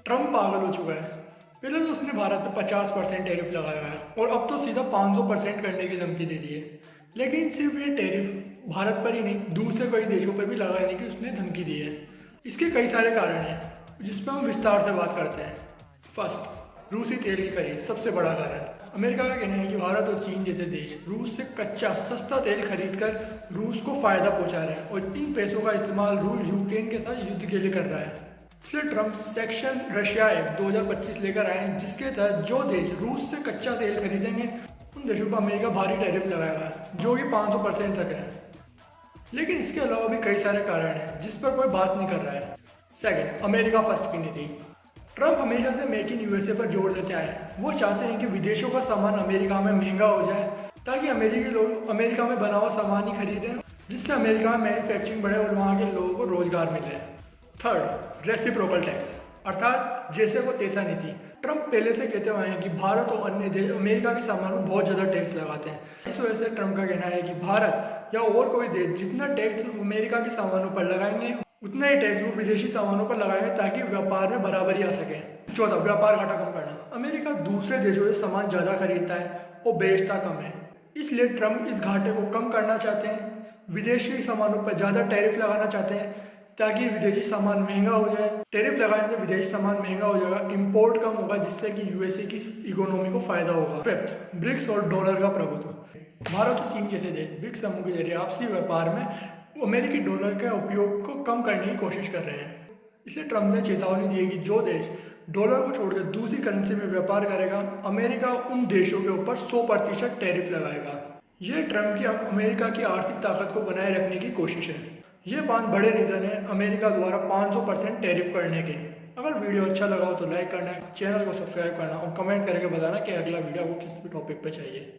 Trump पागल हो चुका है। पहले तो उसने भारत पे 50% टैरिफ लगाया है और अब तो सीधा 500% करने की धमकी दे दी है। लेकिन सिर्फ ये टैरिफ भारत पर ही नहीं, दूसरे कई देशों पर भी लगाने की उसने धमकी दी है। इसके कई सारे कारण हैं जिस पर हम विस्तार से बात करते हैं। फर्स्ट, रूसी तेल की खरीद सबसे बड़ा कारण। अमेरिका का कहना है कि भारत और चीन जैसे देश रूस से कच्चा सस्ता तेल खरीद कर रूस को फायदा पहुंचा रहे हैं और इन पैसों का इस्तेमाल रूस यूक्रेन के साथ युद्ध के लिए कर रहा है। इसलिए ट्रम्प सेक्शन रशिया एक्ट 2025 लेकर आए हैं, जिसके तहत जो देश रूस से कच्चा तेल खरीदेंगे उन देशों पर अमेरिका भारी टैरिफ लगाएगा, जो कि 500% तक है। लेकिन इसके अलावा भी कई सारे कारण हैं जिस पर कोई बात नहीं कर रहा है। सेकंड, अमेरिका फर्स्ट की नीति। ट्रम्प हमेशा से मेक इन यूएसए पर जोर देते आए हैं। वो चाहते हैं कि विदेशों का सामान अमेरिका में महंगा हो जाए ताकि अमेरिकी लोग अमेरिका में बना हुआ सामान ही खरीदें, जिससे अमेरिका में मैन्युफैक्चरिंग बढ़े और वहाँ के लोगों को रोजगार मिले। थर्ड, रेसिप्रोकल टैक्स अर्थात जैसे को तैसा नीति। ट्रम्प पहले से कहते हुए हैं कि भारत और अन्य देश अमेरिका के सामानों पर बहुत ज़्यादा टैक्स लगाते हैं। इस वजह से ट्रम्प का कहना है कि भारत या और कोई देश जितना टैक्स अमेरिका के सामानों पर लगाएंगे उतना ही टैक्स वो विदेशी सामानों पर लगाएंगे ताकि व्यापार में बराबरी आ सके। चौथा, व्यापार घाटा कम करना। अमेरिका दूसरे देशों से सामान ज़्यादा खरीदता है और बेचता कम है, इसलिए ट्रम्प इस घाटे को कम करना चाहते हैं। विदेशी सामानों पर ज़्यादा टैरिफ लगाना चाहते हैं ताकि विदेशी सामान महंगा हो जाए। टैरिफ लगाने से विदेशी सामान महंगा हो जाएगा, इंपोर्ट कम होगा, जिससे कि यूएसए की इकोनॉमी को फायदा होगा। फिफ्थ, ब्रिक्स और डॉलर का प्रभुत्व। भारत और चीन जैसे देश ब्रिक्स समूह के जरिए आपसी व्यापार में अमेरिकी डॉलर के उपयोग को कम करने की कोशिश कर रहे हैं। इसलिए ट्रम्प ने चेतावनी दी है कि जो देश डॉलर को छोड़कर दूसरी करेंसी में व्यापार करेगा, अमेरिका उन देशों के ऊपर 100% टैरिफ लगाएगा। यह ट्रम्प की अमेरिका की आर्थिक ताकत को बनाए रखने की कोशिश है। ये 5 बड़े रीजन है अमेरिका द्वारा 500% टैरिफ करने के। अगर वीडियो अच्छा लगा हो तो लाइक करना, चैनल को सब्सक्राइब करना और कमेंट करके बताना कि अगला वीडियो आपको किस टॉपिक पे चाहिए।